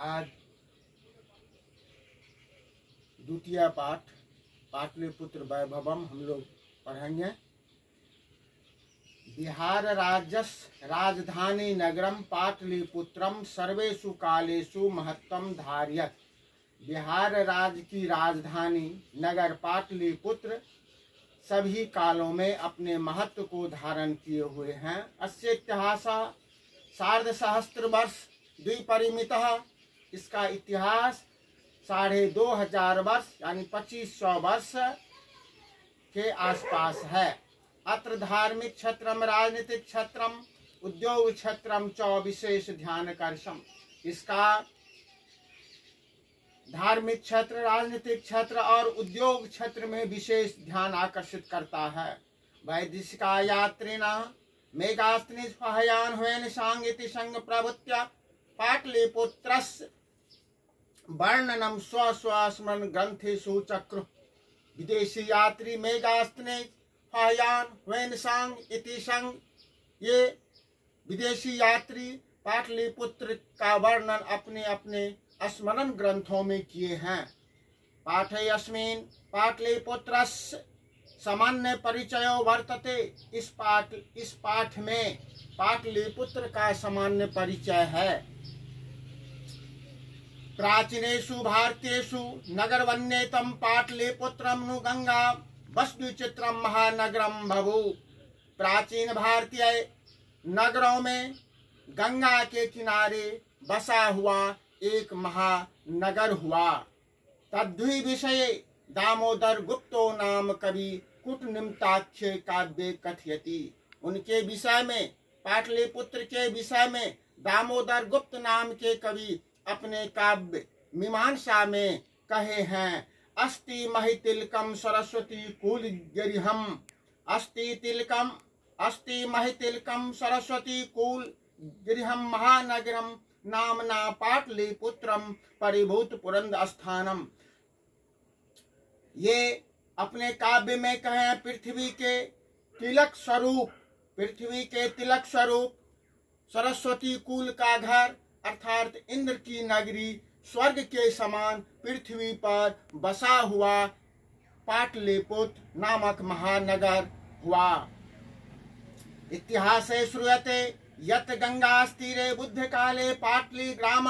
आज द्वितीय पाठ पाटलिपुत्र वैभवम हम लोग पढ़ेंगे। बिहार राज्यस्य राजधानी नगरम पाटलिपुत्रम सर्वेषु कालेषु महत्वम धारयत। बिहार राज्य की राजधानी नगर पाटलिपुत्र सभी कालों में अपने महत्व को धारण किए हुए हैं। अस्य इतिहास सार्धसहस्र वर्ष द्विपरिमितः। इसका इतिहास 2500 वर्ष यानी 2500 वर्ष के आसपास है। अत्र धार्मिक क्षेत्रम राजनीतिक क्षेत्रम उद्योग क्षेत्रम च विशेष ध्यानकर्षम। इसका धार्मिक क्षेत्र, राजनीतिक क्षेत्र और उद्योग क्षेत्र में विशेष ध्यान आकर्षित करता है। वैदेशिका यात्रिना मेगास्त्निस्पहयान हुएन सांगिति संग प्रभुत्या पाटलिपुत्रस्य वर्णनम स्व स्मरण ग्रंथेषु चक्रु। विदेशी यात्री मेगास्त्निस्पहयान हुएन सांग इति संग, ये विदेशी यात्री पाटलिपुत्र का वर्णन अपने अपने स्मरण ग्रंथों में किए हैं। पाठेऽस्मिन् पाटलिपुत्रस्य सामान्य परिचयो वर्तते। इस पाठ में पाटलिपुत्र का सामान्य परिचय है। प्राचीनेषु भारतीयेषु नगरवन्येतम पाटलिपुत्रम नु गंगा वस्तुचित्रम महानगरम बभू। प्राचीन भारतीय नगरों में गंगा के किनारे बसा हुआ एक महानगर हुआ। तद्वि विषये दामोदर गुप्तो नाम कवि कूटनिमित्ताख्ये काव्ये कथयति। उनके विषय में, पाटलिपुत्र के विषय में दामोदर गुप्त नाम के कवि अपने काव्य मीमांसा में कहे हैं। अस्ति महितिलकम सरस्वती कूल गिरिहम। अस्ति महितिलकम सरस्वती कूल गिरिहम महानगरम नामना पाटलिपुत्रम परिभूत पुरंद स्थानम। ये अपने काव्य में कहे पृथ्वी के तिलक स्वरूप सरस्वती कुल का घर अर्थात इंद्र की नगरी स्वर्ग के समान पृथ्वी पर बसा हुआ पाटलिपुत्र नामक महानगर हुआ। इतिहासे श्रूयते यत गंगास्तीरे बुद्ध काले पाटली ग्राम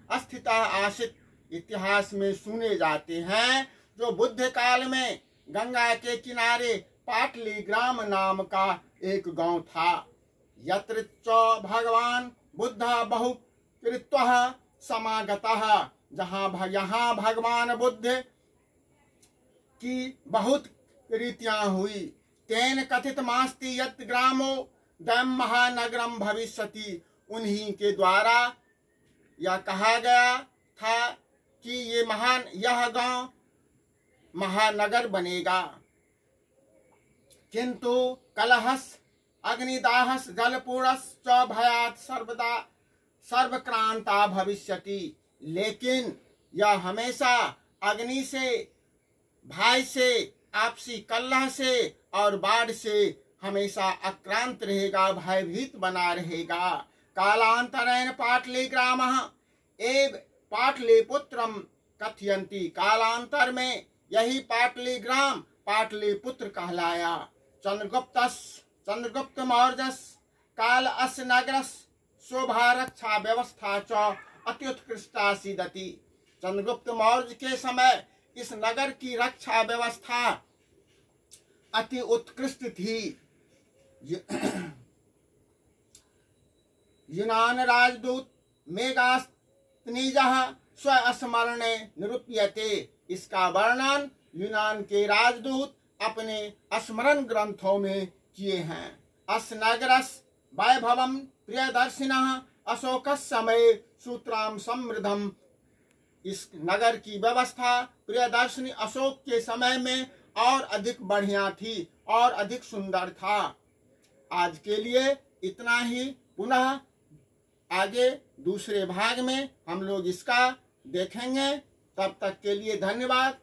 अस्थिता आसित। इतिहास में सुने जाते हैं जो बुद्ध काल में गंगा के किनारे पाटली ग्राम नाम का एक गांव था। यत्र च भगवान बुद्ध बहुकृत्वः समागतः। यहाँ भगवान बुद्ध की बहुत रीतियां हुई। तेन कथित मास्ति यत ग्रामो दम महानगरम भविष्यति। उन्हीं के द्वारा यह कहा गया था कि यह गांव महानगर बनेगा। किंतु कलहस अग्निदाहस जलपूरस च भयात सर्वदा सर्वक्रांता भविष्यति। लेकिन यह हमेशा अग्नि से, भय से, आपसी कलह से और बाढ़ से हमेशा अक्रांत रहेगा, भयभीत बना रहेगा। कालांतरेण पाटलिग्रामः एव पाटलिपुत्रम कथयन्ति। कालांतर में यही पाटलिग्राम पाटलिपुत्र कहलाया। चंद्रगुप्त मौर्यस्य काल अस्य नगरस्य शोभा रक्षा व्यवस्था च अत्युत्कृष्टासीदति। चंद्रगुप्त मौर्य के समय इस नगर की रक्षा व्यवस्था अति उत्कृष्ट थी। यूनान राजदूत मेगास्त्निजः स्वस्मरणे निरूप्यते। इसका वर्णन यूनान के राजदूत अपने स्मरण ग्रंथों में किए हैं। अस नगरस्य वैभवम प्रियदर्शिनः अशोकस्य समय सूत्राम समृद्धम। इस नगर की व्यवस्था प्रियदर्शनी अशोक के समय में और अधिक बढ़िया थी और अधिक सुंदर था। आज के लिए इतना ही। पुनः आगे दूसरे भाग में हम लोग इसका देखेंगे। तब तक के लिए धन्यवाद।